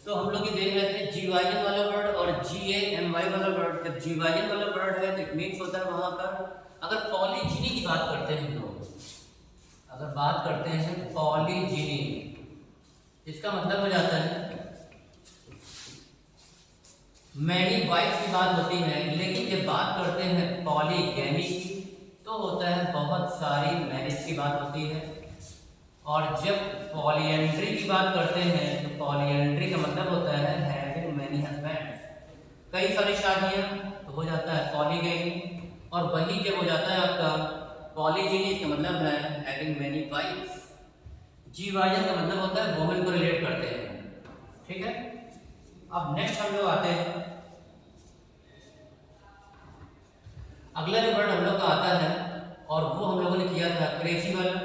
तो हम लोग ये देख रहे थे जीवाइन वाला वर्ड और GAMY वाला वर्ड। जब जीवाइन वाला वर्ड है तो इट मीन्स होता है वहां पर अगर पॉलीजिनी की बात करते हैं हम लोग, अगर बात करते हैं पॉलीजिनी, इसका मतलब हो जाता है मैनी वाइफ की बात होती है। लेकिन जब बात करते हैं पॉलीगैमी की तो होता है बहुत सारी मैरिज की बात होती है। और जब पॉलीएंड्री की बात करते हैं तो पॉलीएंड्री का मतलब होता है हैविंग मैनी हस्बैंड्स, कई सारी शादियां, तो हो जाता है पॉलीगैमी। और वही जब हो जाता है आपका पॉलीजिनी, इसका मतलब है हैविंग मैनी वाइफ्स। जीवाइन का मतलब होता है वुमेन को रिलेट करते हैं, ठीक है। अब नेक्स्ट हम लोग आते हैं, अगला जो वर्ड हम लोग का आता है और वो हम लोगों ने किया था क्रेसी वाला।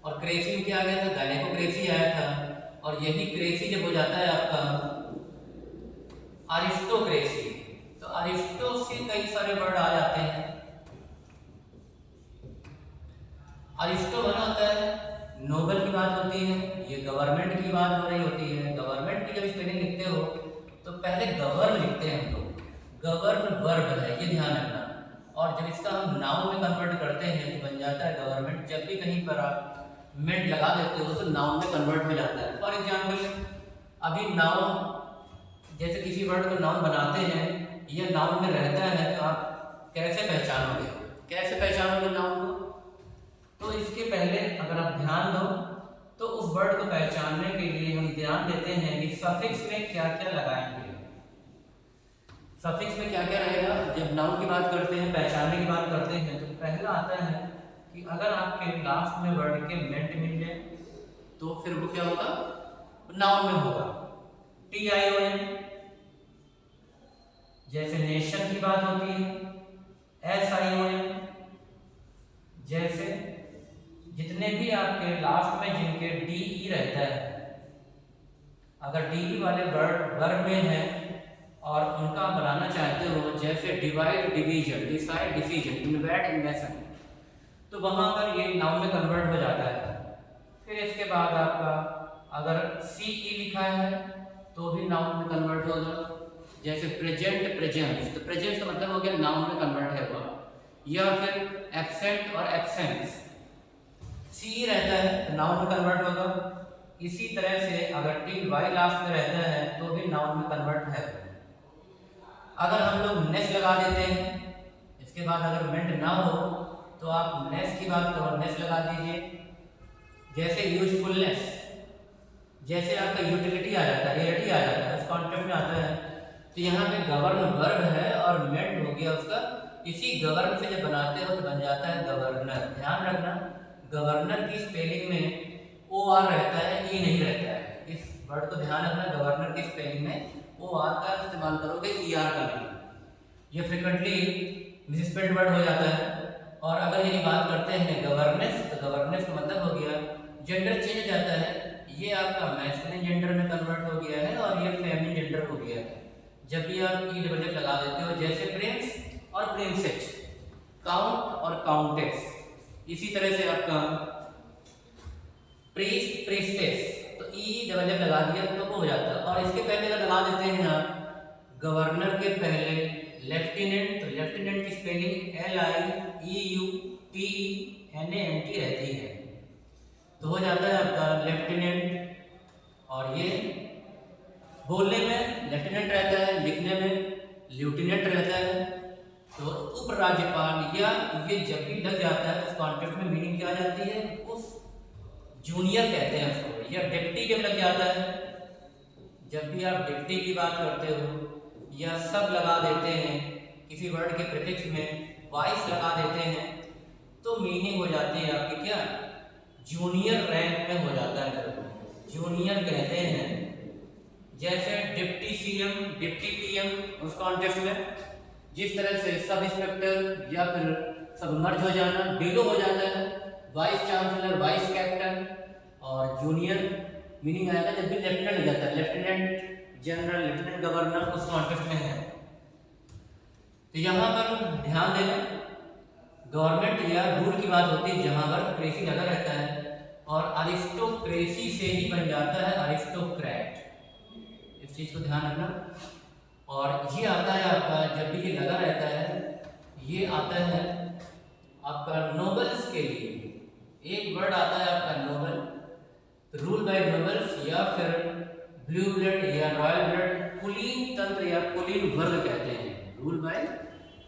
और क्रेसी में क्या आ गया था, गायनेकोक्रेसी आया था। और यही क्रेसी जब हो जाता है आपका अरिस्टोक्रेसी, तो अरिस्टो से कई सारे वर्ड आ जाते हैं। अरिस्टो बना होता है नोबल की बात होती है, ये गवर्नमेंट की बात हो रही होती है। गवर्नमेंट की जब स्पेलिंग लिखते हो तो पहले गवर्न लिखते हैं हम लोग, गवर्न वर्ब है, ये ध्यान रखना। और जब इसका हम नाउन में कन्वर्ट करते हैं तो बन जाता है गवर्नमेंट। जब भी कहीं पर आप मेंट लगा देते हो तो नाउन में कन्वर्ट हो जाता है। फॉर एग्जाम्पल अभी नाउन, जैसे किसी वर्ड को नाउन बनाते हैं, यह नाउन में रहता है तो आप कैसे पहचानोगे, कैसे पहचानोगे नाउन को? तो इसके पहले अगर आप ध्यान दो तो उस वर्ड को पहचानने के लिए हम ध्यान देते हैं कि सफिक्स में क्या क्या लगाएंगे। सफिक्स में क्या क्या रहेगा जब नाउन की बात करते हैं, पहचानने की बात करते हैं, तो पहला आता है कि अगर आपके लास्ट में वर्ड के मेंट मिल जाए तो फिर वो क्या होगा, नाउन में होगा। TION, जैसे नेशन की बात होती है। SION, जैसे जितने भी आपके लास्ट में जिनके DE रहता है, अगर DE वाले वर्ड में है और उनका बनाना चाहते हो, जैसे divide division, decide decision, InvIT इन्वेशन, तो वहां पर ये नाउन में कन्वर्ट हो जाता है। फिर इसके बाद आपका अगर CE लिखा है तो भी नाउन में कन्वर्ट होगा। जैसे प्रेजेंट प्रेजेंस, तो प्रेजेंस का मतलब हो गया नाउन में कन्वर्ट है वो। या फिर एब्सेंट और एब्सेंस, CE रहता है तो नाउन में कन्वर्ट होगा। इसी तरह से अगर TY लास्ट में रहता है तो भी नाउन में कन्वर्ट है। अगर हम लोग नेस लगा देते हैं, इसके बाद अगर मेंट ना हो तो आप नेस की बात करो, नेस लगा दीजिए। जैसे यूजफुलनेस, जैसे आपका यूटिलिटी आ जाता है, रियलिटी आ जाता है, उस कॉन्टेक्स्ट में आता है। तो यहाँ पे गवर्न वर्ब है और मेंट हो गया उसका, इसी गवर्न से जब बनाते हो तो बन जाता है गवर्नर। ध्यान रखना गवर्नर की स्पेलिंग में OR रहता है, E नहीं रहता है। इस वर्ड को ध्यान रखना, गवर्नर की स्पेलिंग में OR का इस्तेमाल करोगे, ER का नहीं। ये फ्रिक्वेंटली मिसस्पेल्ड वर्ड हो जाता है। और अगर यही बात करते हैं गवर्नेंस, तो गवर्नेंस का मतलब हो गया जेंडर चेंज हो जाता है, ये आपका मैस्कुलिन जेंडर में कन्वर्ट हो गया है और ये फेमिनिन जेंडर हो गया है जब भी आप EWF लगा देते हो। जैसे प्रिंस और प्रिंसेस, काउंट और काउंटेस, इसी तरह से आपका प्रीस्ट प्रीस्टेस, तो EWF लगा दिया तो वो हो जाता है। और इसके पहले अगर लगा देते हैं आप गवर्नर के पहले लेफ्टिनेंट, तो लेफ्टिनेंट की स्पेलिंग LIEUTENANT रहती है, तो हो जाता है आपका लेफ्टिनेंट। और ये बोलने में लेफ्टिनेंट रहता है, लिखने में ल्यूटिनेंट रहता है। तो उप राज्यपाल या ये जब भी लग जाता है तो कॉन्टेक्स्ट में मीनिंग क्या आ जाती है, उस जूनियर कहते हैं उसको। या डिप्टी जब लग जाता है, जब भी आप डिप्टी की बात करते हो या सब लगा देते हैं किसी वर्ड के प्रीफिक्स में, वाइस लगा देते हैं, तो मीनिंग हो जाती है आपकी क्या, जूनियर रैंक में हो जाता है, जूनियर कहते हैं। जैसे डिप्टी CM, डिप्टी PM, उस कॉन्टेक्स्ट में जिस तरह से सब इंस्पेक्टर या फिर सब मर्ज हो जाना, बिलो हो जाता है, वाइस चांसलर, वाइस कैप्टन। और जूनियर मीनिंग आएगा जब भी लेफ्टिनेंट हो जाता है, लेफ्टिनेंट जनरल, लेफ्टिनेंट गवर्नर, उस कॉन्टेक्स्ट में है। तो यहाँ पर ध्यान देना, गवर्नमेंट या रूल की बात होती है जहाँ पर क्रेसी लगा रहता है। और अरिस्टोक्रेसी से ही बन जाता है अरिस्टोक्रेट। इस चीज़ को ध्यान रखना। और ये आता है आपका, जब भी ये लगा रहता है, ये आता है आपका नोबल्स के लिए। एक वर्ड आता है आपका नोबल, रूल बाय नोबल्स या फिर ब्लू ब्लड या रॉयल ब्लड, कुलीन तंत्र या कुलीन वर्ग कहते हैं। रूल बाय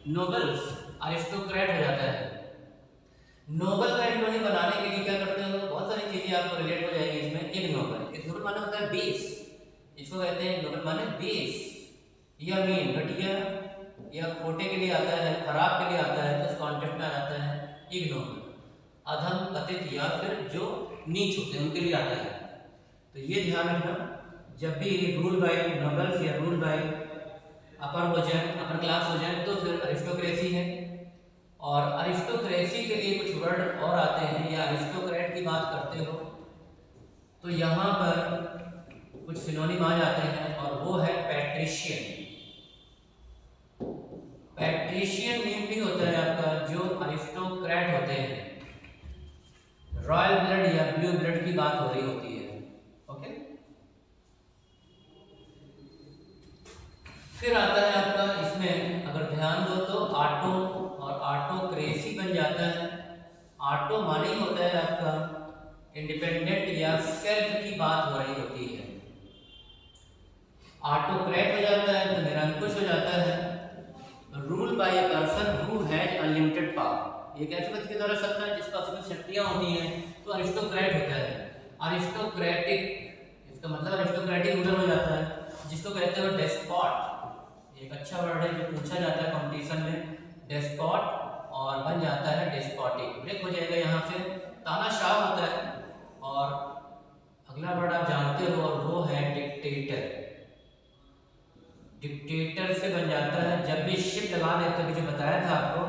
नोबल्स अरिस्टोक्रेट हो जाता है। नोबल का एंटोनी बनाने के लिए क्या करते हो, बहुत सारी चीजें आपको रिलेट हो जाएंगी इसमें। एक नोबल माने होता है बेस, इसको कहते हैं नोबल माने बेस या मीन, घटिया या खोटे के लिए आता है, खराब के लिए आता है, तो उस कॉन्टेक्स्ट में आ जाता है इग्नोबल, अधम, पतित या फिर जो नीच होते हैं उनके लिए आता है। तो ये ध्यान रखना, जब भी रूल बाय नोबल्स या रूल बाय अपर हो जाए, अपर क्लास हो जाए, तो फिर अरिस्टोक्रेसी है। और अरिस्टोक्रेसी के लिए कुछ वर्ड और आते हैं, या अरिस्टोक्रेट की बात करते हो तो यहाँ पर कुछ सिनोनिम आ जाते हैं, और वो है पैट्रिशियन। पैट्रिशियन मीन भी होता है आपका जो अरिस्टोक्रेट होते हैं। रॉयल ब्लड या ब्लू ब्लड की बात हो रही होती है। ओके, फिर आता है आपका, इसमें अगर ध्यान दो तो ऑटो और ऑटोक्रेसी बन जाता है। ऑटो माने ही होता है आपका इंडिपेंडेंट या सेल्फ की बात हो रही होती है। ऑटोक्रेट हो जाता है तो निरंकुश हो जाता है। Rule by a person who has unlimited power, एक ऐसे व्यक्ति के द्वारा सत्ता है जिसका असीमित शक्तियां होती हैं, तो अरिस्टोक्रेट होता है। अरिस्टोक्रेटिक, इसका मतलब अरिस्टोक्रेटिक रूलर हो जाता है, जिसको कहते हो डेस्पॉट। एक अच्छा वर्ड है जो पूछा जाता है कंपटीशन में, डेस्पॉट, और बन जाता है डेस्पोटिक। ब्रेक हो जाएगा यहाँ से, तानाशाह होता है। और अगला वर्ड आप जानते हो, और वो है डिक्टेटर। डिक्टेटर से बन जाता है, जब भी शिप लगा देते हो, जो बताया था आपको,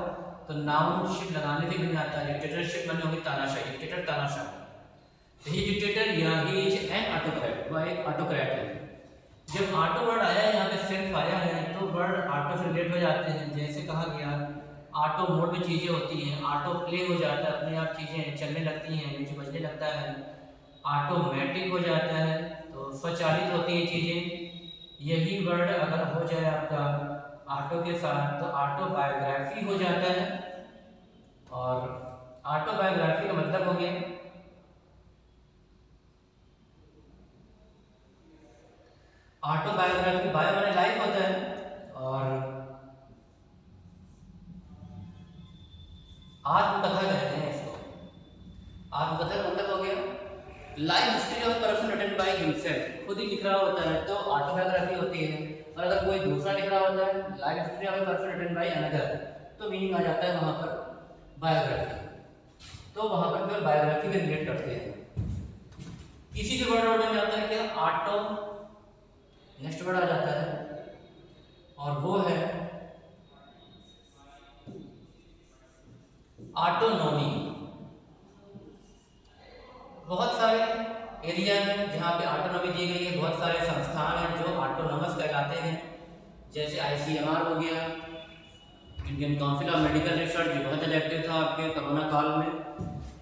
तो नाउन शिप लगाने से बन जाता है। डिक्टेटरशिप बनी होगी तानाशाह, डिक्टेटर तानाशाह। ही डिक्टेटर या ही इज एन ऑटोक्रेट, वह एक ऑटोक्रेट है। जब ऑटो वर्ड आया है, यहाँ पे सेल्फ आया है, तो वर्ड ऑटो से रिलेट हो जाते हैं। जैसे कहा गया ऑटो मोड में चीजें होती हैं, ऑटो प्ले हो जाता है, अपने आप चीजें चलने लगती हैं, नीचे बजने लगता है। ऑटोमेटिक हो जाता है, तो स्वचालित होती हैं चीजें। यही वर्ड अगर हो जाए आपका ऑटो के साथ, तो ऑटोबायोग्राफी हो जाता है। और ऑटोबायोग्राफी का मतलब हो गया, ऑटोबायोग्राफी, बायो माने लाइफ होता है, और आत्मकथा कहते हैं इसको। आत्मकथा का मतलब हो गया life history of person written by himself, खुद ही लिख रहा होता है तो ऑटोबायोग्राफी होती है। और अगर कोई दूसरा लिख रहा होता है, life history of person written by another, तो मीनिंग आ जाता है वहां पर बायोग्राफी। तो वहां पर केवल बायोग्राफी में रिलेट करते हैं। इसी से वर्ड बन जाता है क्या, ऑटो। नेक्स्ट वर्ड आ जाता है, और वो है ऑटोनॉमी। बहुत सारे एरिया हैं जहाँ पे ऑटोनॉमी दी गई है, बहुत सारे संस्थान हैं जो ऑटोनॉमस कहलाते हैं। जैसे ICMR हो गया, Indian council of medical research, जो बहुत ज़्यादा एक्टिव था आपके कोरोना काल में।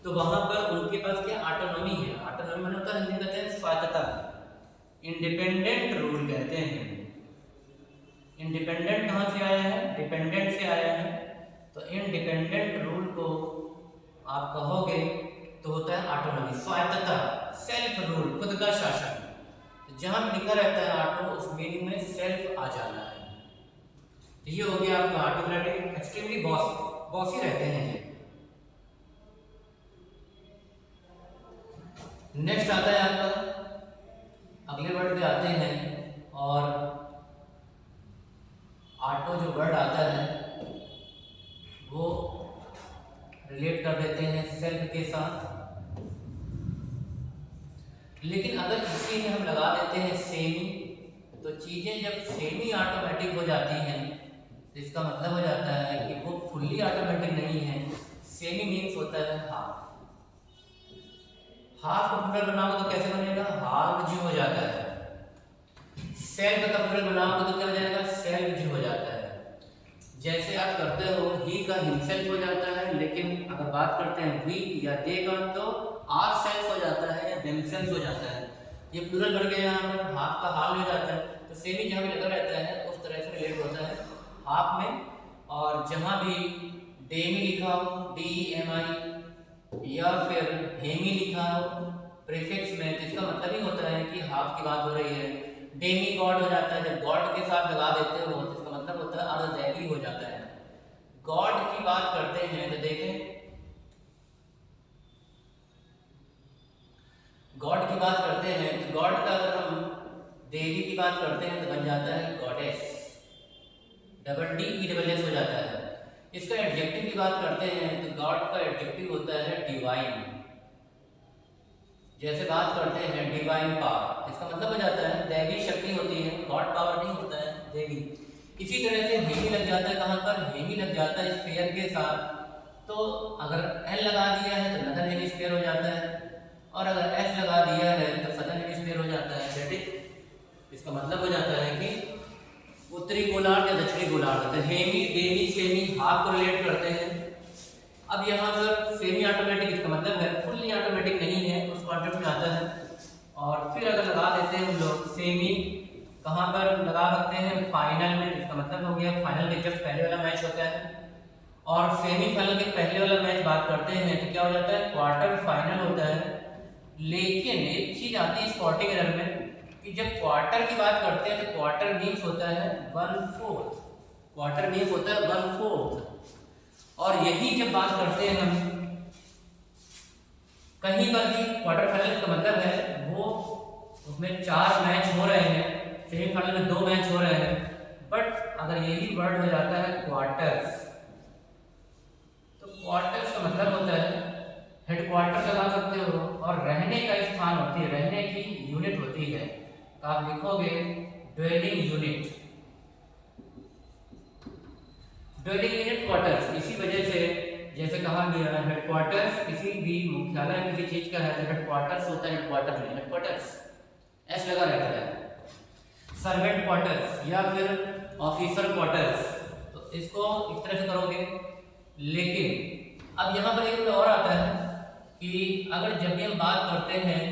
तो वहाँ पर उनके पास क्या ऑटोनॉमी है। ऑटोनॉमी माने होता है, हिंदी में कहते हैं स्वायत्तता, इंडिपेंडेंट रूल कहते हैं। इंडिपेंडेंट कहाँ से आया है, डिपेंडेंट से आया है। तो इंडिपेंडेंट रूल को आप कहोगे तो होता है ऑटोनॉमी, स्वायत्तता, सेल्फ रूल, खुद का शासन। तो जहां भी लिखा रहता है ऑटो, उस मीनिंग में सेल्फ आ जाना है। तो ये हो गया आपका ऑटोक्रेटिक, एक्सट्रीमली बॉसी रहते हैं ये। नेक्स्ट आता है आपका, अगले वर्ड पे आते हैं, और ऑटो जो वर्ड आता है वो रिलेट कर देते हैं सेल्फ के साथ। लेकिन अगर इसी में हम लगा देते हैं सेमी, तो चीजें जब सेमी ऑटोमेटिक हो जाती हैं, तो इसका मतलब हो जाता है कि वो फुल्ली ऑटोमेटिक नहीं है। सेमी मीन्स होता है हाफ। हाफ का प्लूरल बनाओगे तो कैसे बनेगा, हाफ जी हो जाता है। सेल्फ का प्लूरल बनाओगे तो क्या हो जाएगा, सेल्फ जी हो जाता है। जैसे आप करते हो ही का हिमसेल्फ हो जाता है, लेकिन अगर बात करते हैं वी या दे का, तो आर सेल्फ हो जाता है या देमसेल्फ हो जाता है। ये प्लूरल बन गया, यहाँ पर हाफ का हाल हो जाता है। तो सेमी जहाँ भी लगा रहता है उस तरह से रिलेट होता है हाफ में। और जहाँ भी डेमी लिखा हो DEMI या फिर हेमी लिखा हो प्रीफिक्स में, तो इसका मतलब ही होता है कि हाफ की बात हो रही है। डेमी गॉड हो जाता है, जब गॉड के साथ लगा देते हो तो इसका मतलब होता है अर्धदैवी हो जाता है। गॉड की बात करते हैं तो देखें, गॉड की बात करते हैं तो गॉड का अगर हम देवी की बात करते हैं तो बन जाता है गॉडेस, DESS हो जाता है। इसका एडजेक्टिव की बात करते हैं तो गॉड का एडजेक्टिव होता है डिवाइन। जैसे बात करते हैं डिवाइन पावर, इसका मतलब हो जाता है दैवी शक्ति होती है, गॉड पावर नहीं होता है, देवी। इसी तरह से हेमी लग जाता है, कहाँ पर हेमी लग जाता है स्फीयर के साथ, तो अगर एल लगा दिया है तो नदर हेमिस्फीयर हो जाता है, और अगर एस लगा दिया है तो सदर्न हेमिस्फीयर हो जाता है। दैट इज इसका मतलब हो जाता है कि उत्तरी गोलार्ध या दक्षिणी गोलार्ध। तो हेमी डेमी सेमी हाफ को रिलेट करते हैं। अब यहाँ पर सेमी ऑटोमेटिक, इसका मतलब है फुल्ली ऑटोमेटिक नहीं है, उस कॉन्सेप्ट में आता है। और फिर अगर लगा देते हैं हम लोग सेमी, कहाँ पर लगा सकते हैं, फाइनल में, इसका मतलब हो गया फाइनल के जस्ट पहले वाला मैच होता है। और सेमीफाइनल के पहले वाला मैच बात करते हैं तो क्या हो जाता है, क्वार्टर फाइनल होता है। लेकिन एक चीज आती है स्पॉटिंग एरर में कि जब क्वार्टर की बात करते हैं तो क्वार्टर मीन्स होता है 1/4, क्वार्टर मीन्स होता है 1/4। और यही जब बात करते हैं हम कहीं पर भी क्वार्टर फाइनल का मतलब है वो उसमें 4 मैच हो रहे हैं, सेमीफाइनल में 2 मैच हो रहे हैं, बट अगर यही वर्ड हो जाता है क्वार्टर्स, तो क्वार्टर्स का मतलब होता है हेडक्वार्टर लगा सकते हो, और रहने का स्थान होती है, रहने की यूनिट होती है, तो आप लिखोगे dwelling unit, dwelling unit quarters. इसी वजह से जैसे कहा गया है हेडक्वार्टर्स किसी भी मुख्यालय किसी चीज का है तो हेडक्वार्टर्स होता है, हेडक्वार्टर नहीं, हेडक्वार्टर्स एस लगा रहता है। सर्वेंट क्वार्टर्स या फिर ऑफिसर क्वार्टर्स, तो इसको इस तरह से करोगे। लेकिन अब यहाँ पर एक और आता है कि अगर जब भी हम बात करते हैं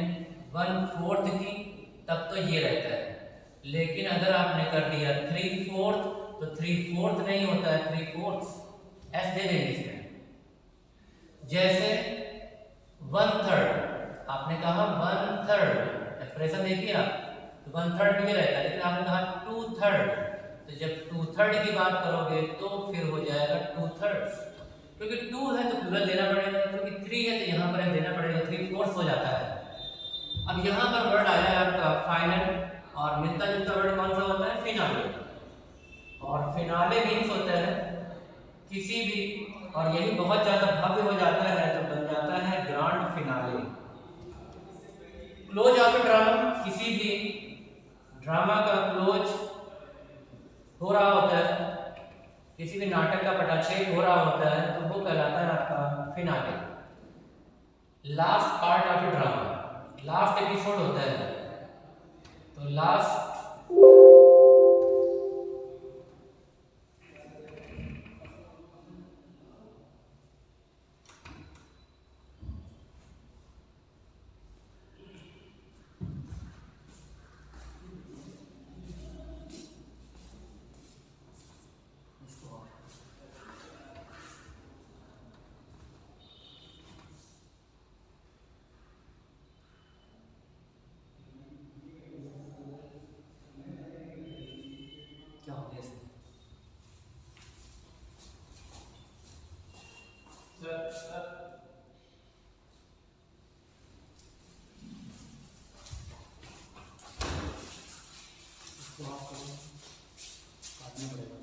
1/4 की तब तो ये रहता है, लेकिन अगर आपने कर दिया 3/4 तो 3/4 नहीं होता है 3/4, एस दे देंगे इसमें। जैसे 1/3, आपने कहा 1/3, एक्सप्रेशन देखिए आप, तो 1/3 ये रहता है, लेकिन आपने कहा 2/3, तो जब 2/3 की बात करोगे तो फिर हो जाएगा 2/3, क्योंकि 2 है तो प्लूरल देना पड़ेगा, क्योंकि 3 है तो यहाँ पर देना पड़ेगा, 3/4 हो जाता है। अब यहाँ पर वर्ड आया है आपका फाइनल, और मिलता जुलता वर्ड कौन सा होता है, फिनाले। और फिनाले मीन्स होता है किसी भी, और यही बहुत ज्यादा भव्य हो जाता है तो बन जाता है grand finale. Close of drama, किसी भी ड्रामा का क्लोज हो रहा होता है, किसी भी नाटक का पटाक्षेप हो रहा होता है तो वो कहलाता है आपका finale. Last part of drama, last episode होता है, तो लास्ट क्या हो गया इसमें? इसको आप काटना पड़ेगा।